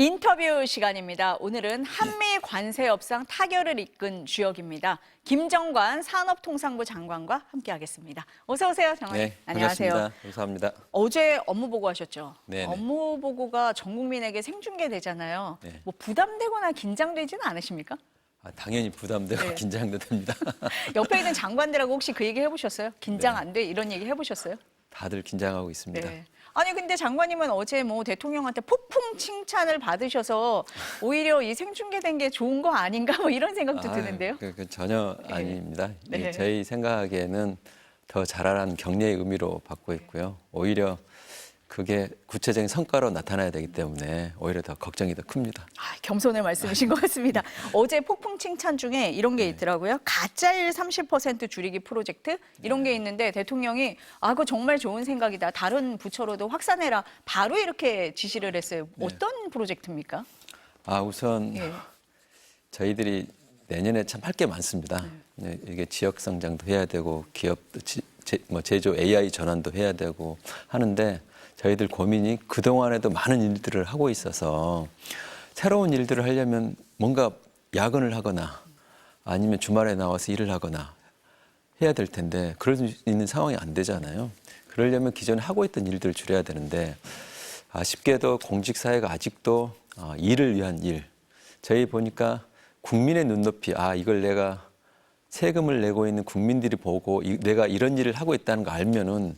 인터뷰 시간입니다. 오늘은 한미 관세 협상 타결을 이끈 주역입니다. 김정관 산업통상부 장관과 함께하겠습니다. 어서 오세요, 장관님. 네, 안녕하세요. 반갑습니다. 감사합니다. 어제 업무 보고하셨죠? 네네. 업무 보고가 전 국민에게 생중계되잖아요. 네. 뭐 부담되거나 긴장되지는 않으십니까? 당연히 부담되고 네. 긴장도 됩니다. 옆에 있는 장관들하고 혹시 그 얘기 해보셨어요? 긴장 네. 안 돼? 이런 얘기 해보셨어요? 다들 긴장하고 있습니다. 네. 아니 근데 장관님은 어제 뭐 대통령한테 폭풍 칭찬을 받으셔서 오히려 이 생중계된 게 좋은 거 아닌가 뭐 이런 생각도 드는데요. 전혀 네. 아닙니다. 네. 이게 저희 생각에는 더 잘하라는 격려의 의미로 받고 있고요. 오히려 그게 구체적인 성과로 나타나야 되기 때문에 오히려 더 걱정이 더 큽니다. 겸손의 말씀이신 것 같습니다. 어제 폭풍 칭찬 중에 이런 게 있더라고요. 가짜일 30% 줄이기 프로젝트 이런 게 있는데 대통령이 그거 정말 좋은 생각이다. 다른 부처로도 확산해라. 바로 이렇게 지시를 했어요. 어떤 프로젝트입니까? 우선 예. 저희들이 내년에 참 할 게 많습니다. 이게 지역 성장도 해야 되고 기업도 제조 AI 전환도 해야 되고 하는데 저희들 고민이 그동안에도 많은 일들을 하고 있어서 새로운 일들을 하려면 뭔가 야근을 하거나 아니면 주말에 나와서 일을 하거나 해야 될 텐데 그럴 수 있는 상황이 안 되잖아요. 그러려면 기존에 하고 있던 일들을 줄여야 되는데 아쉽게도 공직사회가 아직도 일을 위한 일. 저희 보니까 국민의 눈높이, 이걸 내가 세금을 내고 있는 국민들이 보고 내가 이런 일을 하고 있다는 거 알면은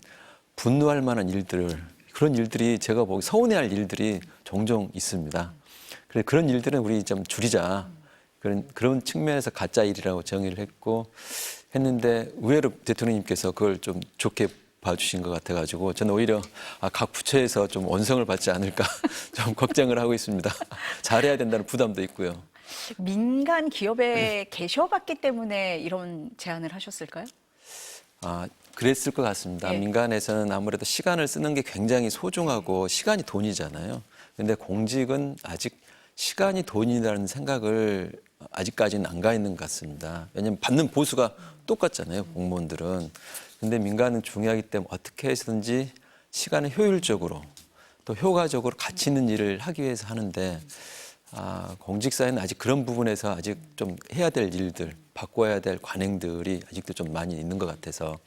분노할 만한 그런 일들이 제가 보기 서운해할 일들이 종종 있습니다. 그래서 그런 일들은 우리 좀 줄이자. 그런 측면에서 가짜 일이라고 정의를 했는데 의외로 대통령님께서 그걸 좀 좋게 봐주신 것 같아가지고 저는 오히려 각 부처에서 좀 원성을 받지 않을까 좀 걱정을 하고 있습니다. 잘해야 된다는 부담도 있고요. 민간 기업에 계셔봤기 때문에 이런 제안을 하셨을까요? 그랬을 것 같습니다. 예. 민간에서는 아무래도 시간을 쓰는 게 굉장히 소중하고 시간이 돈이잖아요. 근데 공직은 아직 시간이 돈이라는 생각을 아직까지는 안 가 있는 것 같습니다. 왜냐하면 받는 보수가 똑같잖아요, 공무원들은. 근데 민간은 중요하기 때문에 어떻게 해서든지 시간을 효율적으로 또 효과적으로 가치 있는 일을 하기 위해서 하는데 공직사회는 아직 그런 부분에서 아직 좀 해야 될 일들, 바꿔야 될 관행들이 아직도 좀 많이 있는 것 같아서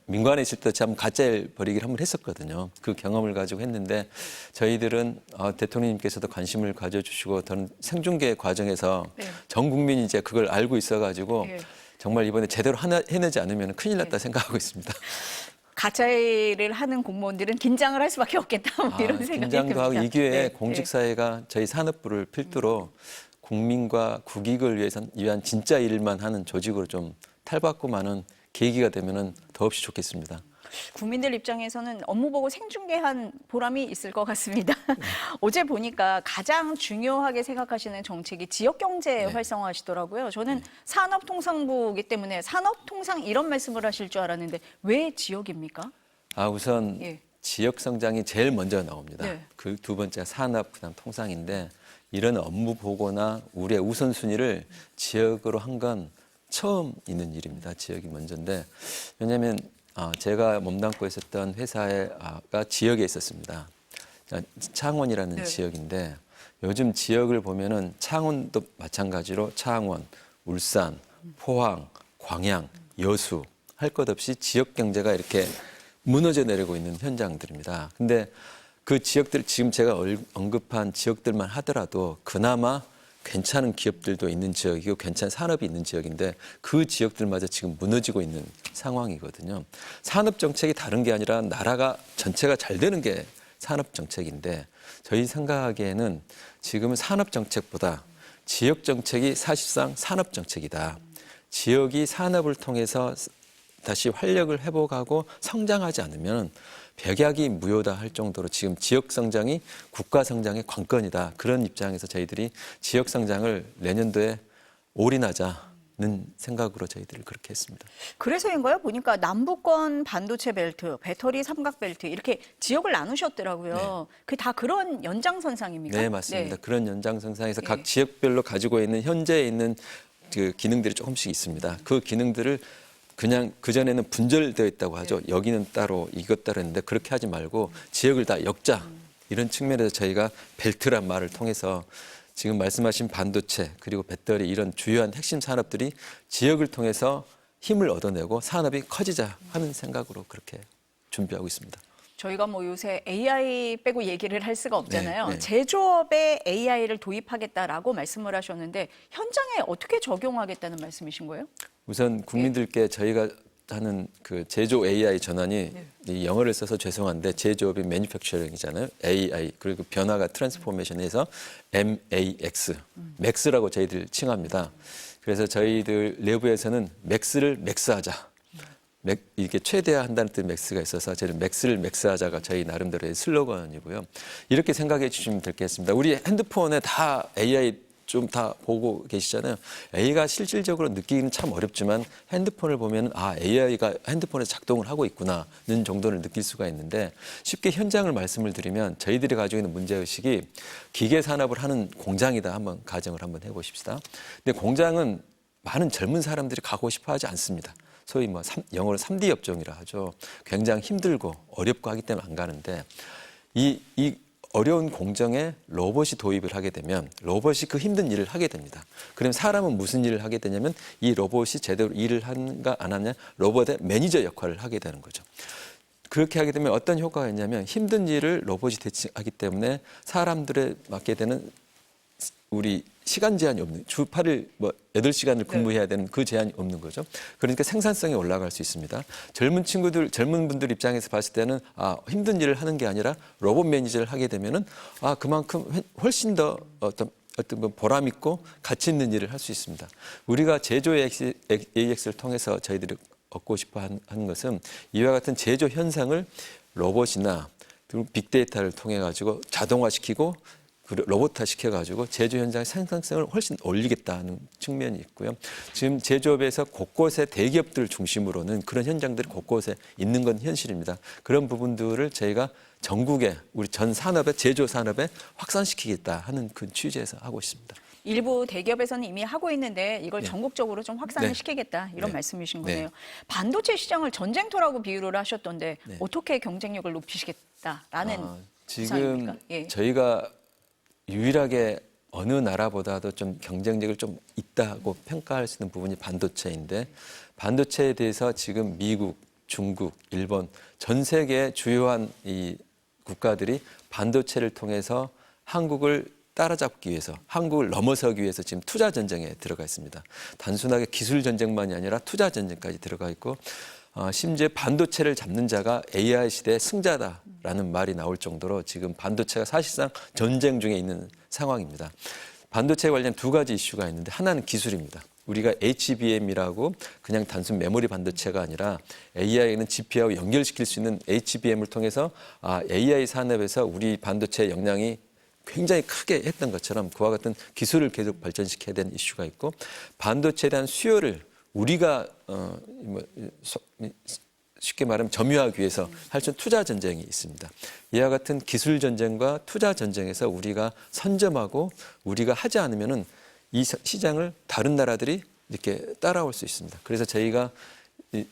민간에 있을 때 참 가짜일 버리기를 한번 했었거든요. 그 경험을 가지고 했는데 저희들은 대통령님께서도 관심을 가져주시고 저는 생중계 과정에서 전 국민이 이제 그걸 알고 있어가지고 정말 이번에 제대로 해내지 않으면 큰일 났다 생각하고 있습니다. 가짜 일을 하는 공무원들은 긴장을 할 수밖에 없겠다 이런 생각이 듭니다. 긴장도 하고 이 기회에 공직사회가 저희 산업부를 필두로 국민과 국익을 위한 진짜 일만 하는 조직으로 좀 탈바꿈 하는 계기가 되면 더없이 좋겠습니다. 국민들 입장에서는 업무 보고 생중계한 보람이 있을 것 같습니다. 어제 보니까 가장 중요하게 생각하시는 정책이 지역경제 활성화하시더라고요. 저는 산업통상부이기 때문에 산업통상 이런 말씀을 하실 줄 알았는데 왜 지역입니까? 우선 지역 성장이 제일 먼저 나옵니다. 그 두 번째가 산업, 그다음 통상인데 이런 업무 보고나 우리의 우선순위를 지역으로 한 건 처음 있는 일입니다. 지역이 먼저인데 왜냐하면 제가 몸담고 있었던 회사가 지역에 있었습니다. 창원이라는 지역인데 요즘 지역을 보면은 창원도 마찬가지로 창원, 울산, 포항, 광양, 여수 할 것 없이 지역 경제가 이렇게 무너져 내리고 있는 현장들입니다. 근데 그 지역들 지금 제가 언급한 지역들만 하더라도 그나마 괜찮은 기업들도 있는 지역이고 괜찮은 산업이 있는 지역인데 그 지역들마저 지금 무너지고 있는 상황이거든요. 산업 정책이 다른 게 아니라 나라가 전체가 잘 되는 게 산업 정책인데 저희 생각하기에는 지금은 산업 정책보다 지역 정책이 사실상 산업 정책이다. 지역이 산업을 통해서 다시 활력을 회복하고 성장하지 않으면 백약이 무효다 할 정도로 지금 지역 성장이 국가 성장의 관건이다. 그런 입장에서 저희들이 지역 성장을 내년도에 올인하자는 생각으로 저희들이 그렇게 했습니다. 그래서인가요? 보니까 남부권 반도체 벨트, 배터리 삼각 벨트 이렇게 지역을 나누셨더라고요. 그게 다 그런 연장선상입니까? 네, 맞습니다. 그런 연장선상에서 각 지역별로 가지고 있는 현재에 있는 그 기능들이 조금씩 있습니다. 그 기능들을 그냥 그전에는 분절되어 있다고 하죠. 여기는 따로 이것 따로 했는데 그렇게 하지 말고 지역을 다 엮자. 이런 측면에서 저희가 벨트란 말을 통해서 지금 말씀하신 반도체 그리고 배터리 이런 주요한 핵심 산업들이 지역을 통해서 힘을 얻어내고 산업이 커지자 하는 생각으로 그렇게 준비하고 있습니다. 저희가 뭐 요새 AI 빼고 얘기를 할 수가 없잖아요. 네, 네. 제조업에 AI를 도입하겠다라고 말씀을 하셨는데 현장에 어떻게 적용하겠다는 말씀이신 거예요? 우선 국민들께 저희가 하는 그 제조 AI 전환이 이 영어를 써서 죄송한데 제조업이 매니팩처링이잖아요. AI 그리고 변화가 트랜스포메이션에서 MAX, 맥스라고 저희들 칭합니다. 그래서 저희들 내부에서는 맥스를 맥스하자. 이게 최대화한다는 뜻 맥스가 있어서 저희는 맥스를 맥스하자가 저희 나름대로의 슬로건이고요. 이렇게 생각해 주시면 될 것 같습니다. 우리 핸드폰에 다 AI 좀 다 보고 계시잖아요. AI가 실질적으로 느끼기는 참 어렵지만 핸드폰을 보면 AI가 핸드폰에서 작동을 하고 있구나는 정도를 느낄 수가 있는데 쉽게 현장을 말씀을 드리면 저희들이 가지고 있는 문제의식이 기계 산업을 하는 공장이다 한번 가정을 한번 해보십시다. 근데 공장은 많은 젊은 사람들이 가고 싶어 하지 않습니다. 소위 뭐 영어로 3D 업종이라 하죠. 굉장히 힘들고 어렵고 하기 때문에 안 가는데 이 어려운 공정에 로봇이 도입을 하게 되면 로봇이 그 힘든 일을 하게 됩니다. 그럼 사람은 무슨 일을 하게 되냐면 이 로봇이 제대로 일을 하는가 안 하냐 로봇의 매니저 역할을 하게 되는 거죠. 그렇게 하게 되면 어떤 효과가 있냐면 힘든 일을 로봇이 대체하기 때문에 사람들에 맡게 되는 우리 시간 제한이 없는 주 8일 뭐 8시간을 근무해야 되는 그 제한이 없는 거죠. 그러니까 생산성이 올라갈 수 있습니다. 젊은 분들 입장에서 봤을 때는 힘든 일을 하는 게 아니라 로봇 매니저를 하게 되면은 그만큼 훨씬 더 어떤 보람 있고 가치 있는 일을 할 수 있습니다. 우리가 제조 AX를 통해서 저희들이 얻고 싶어 하는 것은 이와 같은 제조 현상을 로봇이나 그리고 빅데이터를 통해 가지고 자동화시키고 로봇화 시켜가지고 제조 현장의 생산성을 훨씬 올리겠다는 측면이 있고요. 지금 제조업에서 곳곳에 대기업들을 중심으로는 그런 현장들이 곳곳에 있는 건 현실입니다. 그런 부분들을 저희가 전국에 우리 전 산업에 제조 산업에 확산시키겠다 하는 그 취지에서 하고 있습니다. 일부 대기업에서는 이미 하고 있는데 이걸 전국적으로 좀 확산을 시키겠다 이런 말씀이신 거네요. 네. 반도체 시장을 전쟁터라고 비유를 하셨던데 어떻게 경쟁력을 높이시겠다라는 지금 예. 저희가 유일하게 어느 나라보다도 좀 경쟁력을 좀 있다고 평가할 수 있는 부분이 반도체인데 반도체에 대해서 지금 미국, 중국, 일본 전 세계 주요한 이 국가들이 반도체를 통해서 한국을 따라잡기 위해서 한국을 넘어서기 위해서 지금 투자 전쟁에 들어가 있습니다. 단순하게 기술 전쟁만이 아니라 투자 전쟁까지 들어가 있고 심지어 반도체를 잡는 자가 AI 시대의 승자다라는 말이 나올 정도로 지금 반도체가 사실상 전쟁 중에 있는 상황입니다. 반도체에 관련 두 가지 이슈가 있는데 하나는 기술입니다. 우리가 HBM이라고 그냥 단순 메모리 반도체가 아니라 AI는 GPU하고 연결시킬 수 있는 HBM을 통해서 AI 산업에서 우리 반도체 역량이 굉장히 크게 했던 것처럼 그와 같은 기술을 계속 발전시켜야 되는 이슈가 있고 반도체에 대한 수요를 우리가 쉽게 말하면 점유하기 위해서 할 수 있는 투자 전쟁이 있습니다. 이와 같은 기술 전쟁과 투자 전쟁에서 우리가 선점하고 우리가 하지 않으면은 이 시장을 다른 나라들이 이렇게 따라올 수 있습니다. 그래서 저희가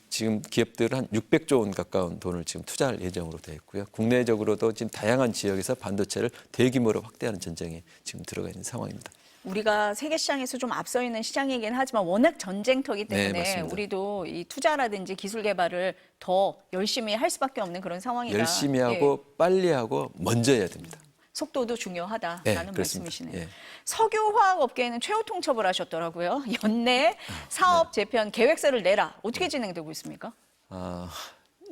지금 기업들은 한 600조 원 가까운 돈을 지금 투자할 예정으로 되어 있고요. 국내적으로도 지금 다양한 지역에서 반도체를 대규모로 확대하는 전쟁에 지금 들어가 있는 상황입니다. 우리가 세계 시장에서 좀 앞서 있는 시장이긴 하지만 워낙 전쟁터이기 때문에 네, 우리도 이 투자라든지 기술 개발을 더 열심히 할 수밖에 없는 그런 상황이다. 열심히 하고 빨리 하고 먼저 해야 됩니다. 속도도 중요하다라는 네, 그렇습니다. 말씀이시네요. 예. 석유화학 업계에는 최후 통첩을 하셨더라고요. 연내 사업 재편 계획서를 내라. 어떻게 진행되고 있습니까?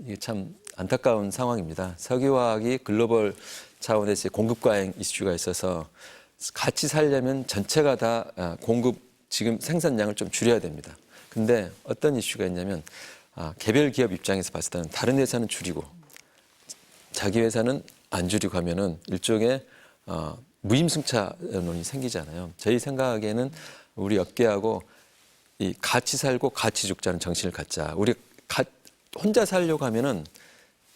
이게 참 안타까운 상황입니다. 석유화학이 글로벌 차원에서 공급 과잉 이슈가 있어서 같이 살려면 전체가 다 공급 지금 생산량을 좀 줄여야 됩니다. 근데 어떤 이슈가 있냐면 개별 기업 입장에서 봤을 때는 다른 회사는 줄이고 자기 회사는 안 줄이고 하면은 일종의 무임승차론이 생기잖아요. 저희 생각에는 우리 업계하고 이 같이 살고 같이 죽자는 정신을 갖자. 우리 혼자 살려고 하면은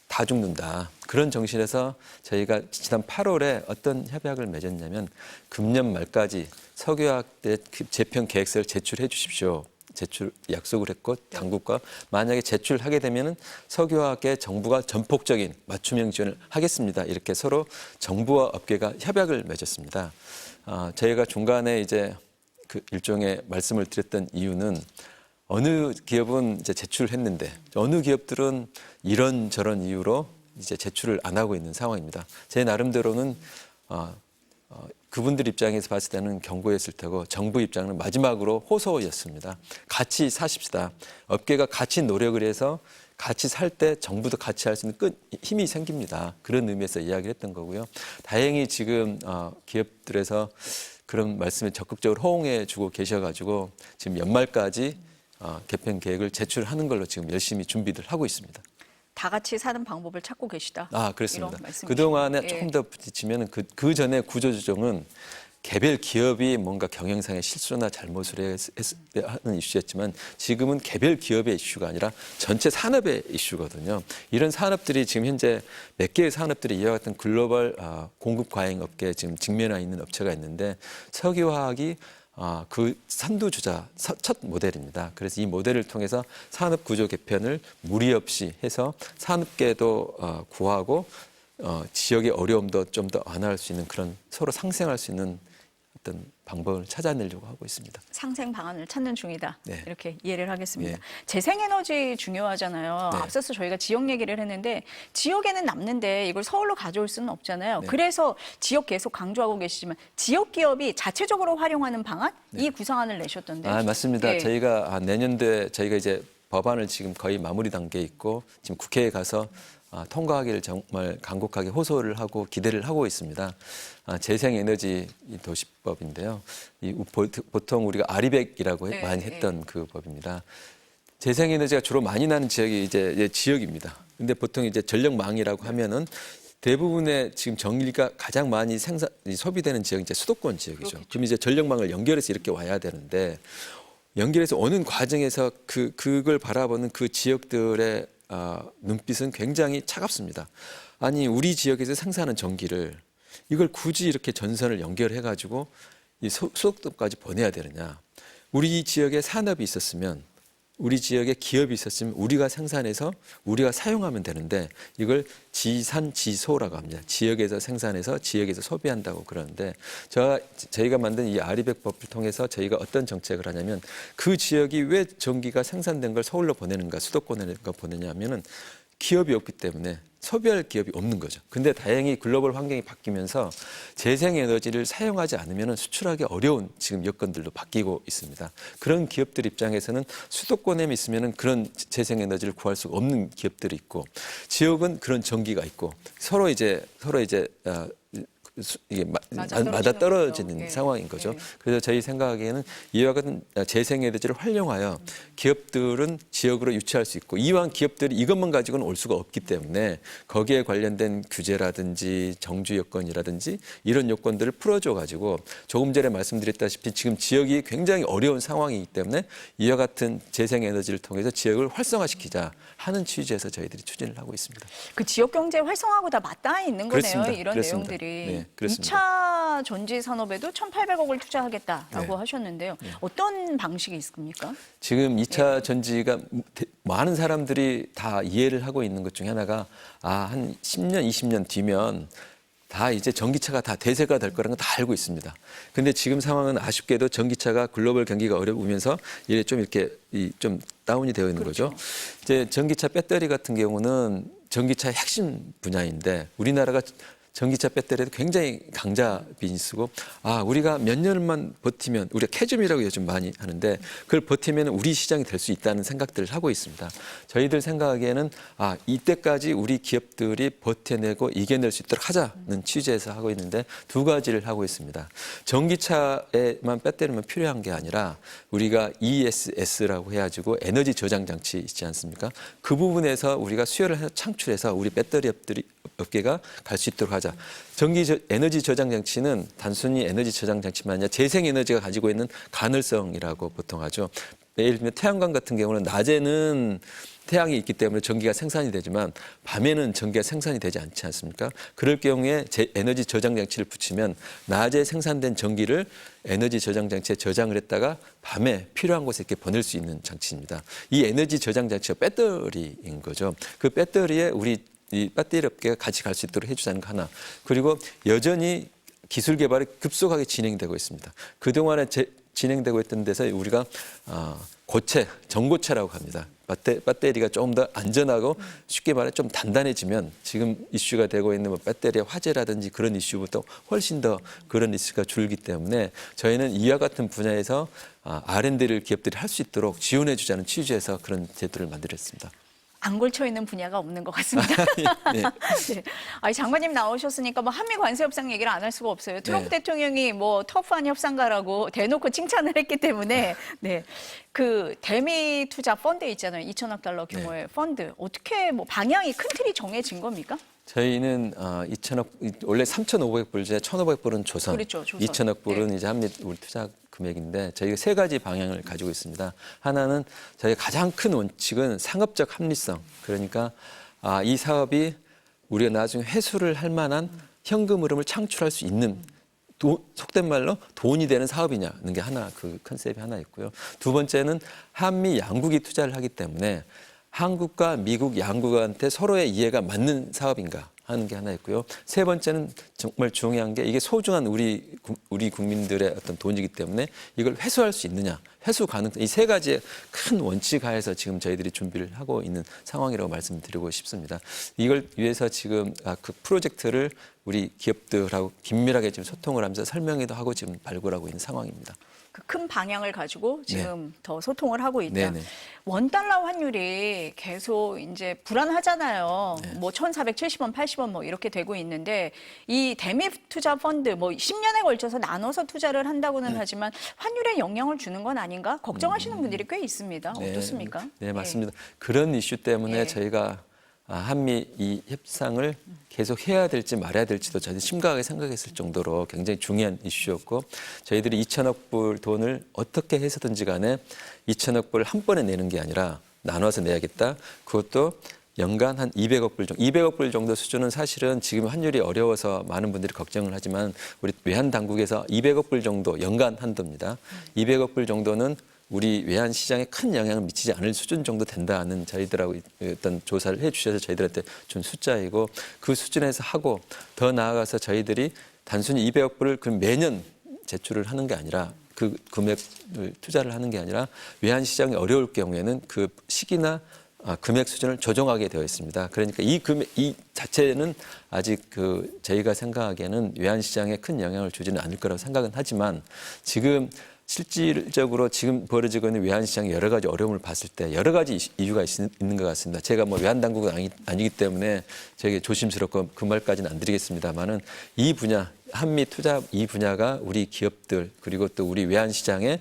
다 죽는다. 그런 정신에서 저희가 지난 8월에 어떤 협약을 맺었냐면 금년 말까지 석유화학 때 재편 계획서를 제출해 주십시오. 제출 약속을 했고 당국과 만약에 제출하게 되면은 석유화학계 정부가 전폭적인 맞춤형 지원을 하겠습니다. 이렇게 서로 정부와 업계가 협약을 맺었습니다. 저희가 중간에 이제 그 일종의 말씀을 드렸던 이유는 어느 기업은 이제 제출을 했는데 어느 기업들은 이런저런 이유로 이제 제출을 안 하고 있는 상황입니다. 제 나름대로는 그분들 입장에서 봤을 때는 경고였을 테고 정부 입장은 마지막으로 호소였습니다. 같이 사십시다. 업계가 같이 노력을 해서 같이 살 때 정부도 같이 할 수 있는 힘이 생깁니다. 그런 의미에서 이야기를 했던 거고요. 다행히 지금 기업들에서 그런 말씀에 적극적으로 호응해 주고 계셔가지고 지금 연말까지 개편 계획을 제출하는 걸로 지금 열심히 준비를 하고 있습니다. 다 같이 사는 방법을 찾고 계시다. 그렇습니다. 그동안에 조금 더 부딪히면 그 전에 구조조정은 개별 기업이 뭔가 경영상의 실수나 잘못을 하는 이슈였지만 지금은 개별 기업의 이슈가 아니라 전체 산업의 이슈거든요. 이런 산업들이 지금 현재 몇 개의 산업들이 이와 같은 글로벌 공급 과잉 업계에 지금 직면해 있는 업체가 있는데 석유화학이 그 선두주자 첫 모델입니다. 그래서 이 모델을 통해서 산업 구조 개편을 무리 없이 해서 산업계도 구하고 지역의 어려움도 좀 더 완화할 수 있는 그런 서로 상생할 수 있는 어떤 방법을 찾아내려고 하고 있습니다. 상생 방안을 찾는 중이다. 네. 이렇게 이해를 하겠습니다. 네. 재생에너지 중요하잖아요. 네. 앞서서 저희가 지역 얘기를 했는데 지역에는 남는데 이걸 서울로 가져올 수는 없잖아요. 네. 그래서 지역 계속 강조하고 계시지만 지역 기업이 자체적으로 활용하는 방안 이 구상안을 내셨던데. 맞습니다. 네. 저희가 내년도에 저희가 이제 법안을 지금 거의 마무리 단계에 있고 지금 국회에 가서 통과하기를 정말 간곡하게 호소를 하고 기대를 하고 있습니다. 재생에너지 도시법인데요. 보통 우리가 아리백이라고 네, 많이 했던 그 법입니다. 재생에너지가 주로 많이 나는 지역이 이제 지역입니다. 근데 보통 이제 전력망이라고 하면은 대부분의 지금 전기가 가장 많이 소비되는 지역이 이제 수도권 지역이죠. 그렇겠죠. 그럼 이제 전력망을 연결해서 이렇게 와야 되는데 연결해서 오는 과정에서 그걸 바라보는 그 지역들의 눈빛은 굉장히 차갑습니다. 아니 우리 지역에서 생산하는 전기를 이걸 굳이 이렇게 전선을 연결해가지고 이 수도권까지 보내야 되느냐. 우리 지역에 산업이 있었으면 우리 지역에 기업이 있었으면 우리가 생산해서 우리가 사용하면 되는데 이걸 지산지소라고 합니다. 지역에서 생산해서 지역에서 소비한다고 그러는데 저희가 만든 이 아리백법을 통해서 저희가 어떤 정책을 하냐면 그 지역이 왜 전기가 생산된 걸 서울로 보내는가 수도권에 보내냐 하면은 기업이 없기 때문에 소비할 기업이 없는 거죠. 근데 다행히 글로벌 환경이 바뀌면서 재생에너지를 사용하지 않으면 수출하기 어려운 지금 여건들도 바뀌고 있습니다. 그런 기업들 입장에서는 수도권에 있으면 그런 재생에너지를 구할 수가 없는 기업들이 있고 지역은 그런 전기가 있고 서로 이제 이게 맞아 떨어지는 네. 상황인 거죠. 네. 그래서 저희 생각하기에는 이와 같은 재생에너지를 활용하여 기업들은 지역으로 유치할 수 있고 이왕 기업들이 이것만 가지고는 올 수가 없기 때문에 거기에 관련된 규제라든지 정주 여건이라든지 이런 요건들을 풀어줘 가지고 조금 전에 말씀드렸다시피 지금 지역이 굉장히 어려운 상황이기 때문에 이와 같은 재생에너지를 통해서 지역을 활성화시키자 하는 취지에서 저희들이 추진을 하고 있습니다. 그 지역 경제 활성화하고 다 맞닿아 있는 거네요. 그렇습니다. 이런 그렇습니다. 내용들이. 네, 그렇습니다. 2차 전지 산업에도 1,800억을 투자하겠다라고 네. 하셨는데요. 어떤 방식이 있습니까? 지금 2차 전지가 많은 사람들이 다 이해를 하고 있는 것 중에 하나가 한 10년, 20년 뒤면 다 이제 전기차가 다 대세가 될 거라는 건 다 알고 있습니다. 근데 지금 상황은 아쉽게도 전기차가 글로벌 경기가 어려우면서 이게 좀 이렇게 좀 다운이 되어 있는 거죠. 이제 전기차 배터리 같은 경우는 전기차의 핵심 분야인데 우리나라가 전기차 배터리도 굉장히 강자 비즈니스고 우리가 몇 년만 버티면 우리가 캐즘이라고 요즘 많이 하는데 그걸 버티면 우리 시장이 될 수 있다는 생각들을 하고 있습니다. 저희들 생각하기에는 이때까지 우리 기업들이 버텨내고 이겨낼 수 있도록 하자는 취지에서 하고 있는데 두 가지를 하고 있습니다. 전기차에만 배터리만 필요한 게 아니라 우리가 ESS라고 해가지고 에너지 저장 장치 있지 않습니까? 그 부분에서 우리가 수요를 창출해서 우리 배터리 업계가 갈 수 있도록 하자. 에너지 저장 장치는 단순히 에너지 저장 장치만 아니라 재생 에너지가 가지고 있는 가능성이라고 보통 하죠. 예를 들면 태양광 같은 경우는 낮에는 태양이 있기 때문에 전기가 생산이 되지만 밤에는 전기가 생산이 되지 않지 않습니까? 그럴 경우에 에너지 저장 장치를 붙이면 낮에 생산된 전기를 에너지 저장 장치에 저장을 했다가 밤에 필요한 곳에 이렇게 보낼 수 있는 장치입니다. 이 에너지 저장 장치가 배터리인 거죠. 그 배터리에 우리 이 배터리 업계가 같이 갈 수 있도록 해주자는 거 하나. 그리고 여전히 기술 개발이 급속하게 진행되고 있습니다. 그동안에 진행되고 있던 데서 우리가 고체, 전고체라고 합니다. 배터리가 조금 더 안전하고 쉽게 말해 좀 단단해지면 지금 이슈가 되고 있는 뭐 배터리의 화재라든지 그런 이슈부터 훨씬 더 그런 이슈가 줄기 때문에 저희는 이와 같은 분야에서 R&D를 기업들이 할 수 있도록 지원해 주자는 취지에서 그런 제도를 만들었습니다. 안 걸쳐 있는 분야가 없는 것 같습니다. 네. 네. 아니, 장관님 나오셨으니까 뭐 한미 관세 협상 얘기를 안 할 수가 없어요. 트럼프 네. 대통령이 뭐 터프한 협상가라고 대놓고 칭찬을 했기 때문에 네. 그 대미 투자 펀드 있잖아요. 2천억 달러 규모의 펀드. 어떻게 뭐 방향이 큰 틀이 정해진 겁니까? 저희는 2천억 원래 3,500불 중에 1,500불은 조선, 그렇죠, 조선. 2천억 불은 이제 한미 우리 투자 금액인데 저희가 세 가지 방향을 가지고 있습니다. 하나는 저희 가장 큰 원칙은 상업적 합리성. 그러니까 이 사업이 우리가 나중에 회수를 할 만한 현금 흐름을 창출할 수 있는 속된 말로 돈이 되는 사업이냐는 게 하나, 그 컨셉이 하나 있고요. 두 번째는 한미 양국이 투자를 하기 때문에 한국과 미국 양국한테 서로의 이해가 맞는 사업인가 하는 게 하나 있고요. 세 번째는 정말 중요한 게 이게 소중한 우리 국민들의 어떤 돈이기 때문에 이걸 회수할 수 있느냐, 회수 가능성, 이 세 가지의 큰 원칙 하에서 지금 저희들이 준비를 하고 있는 상황이라고 말씀드리고 싶습니다. 이걸 위해서 지금 그 프로젝트를 우리 기업들하고 긴밀하게 지금 소통을 하면서 설명회도 하고 지금 발굴하고 있는 상황입니다. 그 큰 방향을 가지고 지금 더 소통을 하고 있다. 네네. 원달러 환율이 계속 이제 불안하잖아요. 뭐 1,470원, 80원 뭐 이렇게 되고 있는데 이 대미 투자 펀드 뭐 10년에 걸쳐서 나눠서 투자를 한다고는 하지만 환율에 영향을 주는 건 아닌가 걱정하시는 분들이 꽤 있습니다. 어떻습니까? 네, 맞습니다. 그런 이슈 때문에 예. 저희가 한미 이 협상을 계속 해야 될지 말아야 될지도 저희들이 심각하게 생각했을 정도로 굉장히 중요한 이슈였고 저희들이 2천억 불 돈을 어떻게 해서든지 간에 2천억 불 한 번에 내는 게 아니라 나눠서 내야겠다. 그것도 연간 한 200억 불 정도, 200억 불 정도 수준은 사실은 지금 환율이 어려워서 많은 분들이 걱정을 하지만 우리 외환 당국에서 200억 불 정도 연간 한도입니다. 200억 불 정도는 우리 외환 시장에 큰 영향을 미치지 않을 수준 정도 된다는 저희들하고 어떤 조사를 해주셔서 저희들한테 준 숫자이고 그 수준에서 하고 더 나아가서 저희들이 단순히 200억 불을 그 매년 제출을 하는 게 아니라 그 금액을 투자를 하는 게 아니라 외환 시장이 어려울 경우에는 그 시기나 금액 수준을 조정하게 되어 있습니다. 그러니까 이 자체는 아직 저희가 생각하기에는 외환 시장에 큰 영향을 주지는 않을 거라고 생각은 하지만 지금 실질적으로 지금 벌어지고 있는 외환시장의 여러 가지 어려움을 봤을 때 여러 가지 이유가 있는 것 같습니다. 제가 뭐 외환당국은 아니기 때문에 되게 조심스럽고 그 말까지는 안 드리겠습니다만은 이 분야, 한미 투자 이 분야가 우리 기업들 그리고 또 우리 외환시장에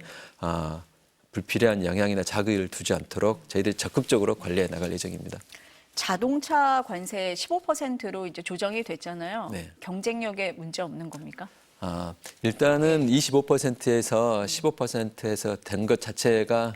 불필요한 영향이나 자극을 두지 않도록 저희들이 적극적으로 관리해 나갈 예정입니다. 자동차 관세 15%로 이제 조정이 됐잖아요. 네. 경쟁력에 문제 없는 겁니까? 일단은 25%에서 15%에서 된 것 자체가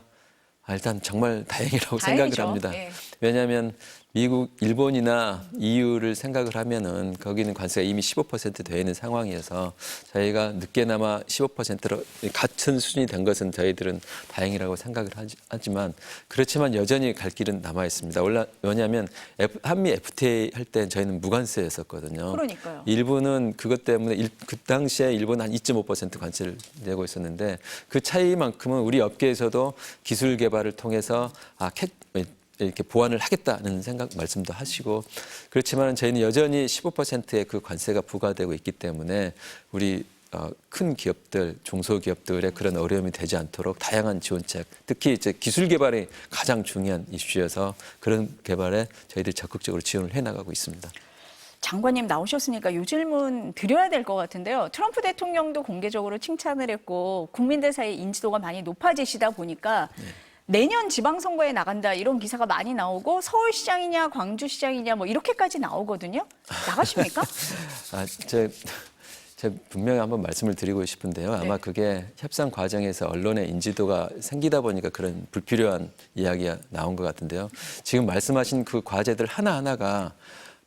일단 정말 다행이라고 다행이죠. 생각을 합니다. 예. 왜냐하면 미국, 일본이나 EU를 생각을 하면은 거기는 관세가 이미 15% 되어 있는 상황이어서 저희가 늦게나마 15%로 같은 수준이 된 것은 저희들은 다행이라고 생각을 하지만 그렇지만 여전히 갈 길은 남아 있습니다. 왜냐하면 한미 FTA 할 때 저희는 무관세였었거든요. 그러니까요. 일본은 그것 때문에 그 당시에 일본은 한 2.5% 관세를 내고 있었는데 그 차이만큼은 우리 업계에서도 기술 개발을 통해서 이렇게 보완을 하겠다는 말씀도 하시고 그렇지만 저희는 여전히 15%의 그 관세가 부과되고 있기 때문에 우리 큰 기업들, 중소기업들의 그런 어려움이 되지 않도록 다양한 지원책, 특히 이제 기술 개발이 가장 중요한 이슈여서 그런 개발에 저희들이 적극적으로 지원을 해나가고 있습니다. 장관님 나오셨으니까 요 질문 드려야 될 것 같은데요. 트럼프 대통령도 공개적으로 칭찬을 했고 국민들 사이 인지도가 많이 높아지시다 보니까 내년 지방선거에 나간다 이런 기사가 많이 나오고 서울시장이냐 광주시장이냐 뭐 이렇게까지 나오거든요. 나가십니까? 제가 분명히 한번 말씀을 드리고 싶은데요. 아마 네. 그게 협상 과정에서 언론의 인지도가 생기다 보니까 그런 불필요한 이야기가 나온 것 같은데요. 지금 말씀하신 그 과제들 하나하나가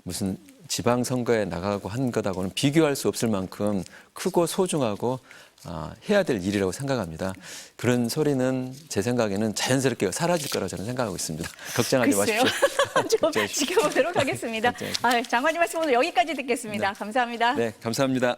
무슨 지방선거에 나가고 한 것하고는 비교할 수 없을 만큼 크고 소중하고 해야 될 일이라고 생각합니다. 그런 소리는 제 생각에는 자연스럽게 사라질 거라고 저는 생각하고 있습니다. 걱정하지 글쎄요. 마십시오. 좀 지켜보도록 하겠습니다. 장관님 말씀 오늘 여기까지 듣겠습니다. 네. 감사합니다. 네, 감사합니다.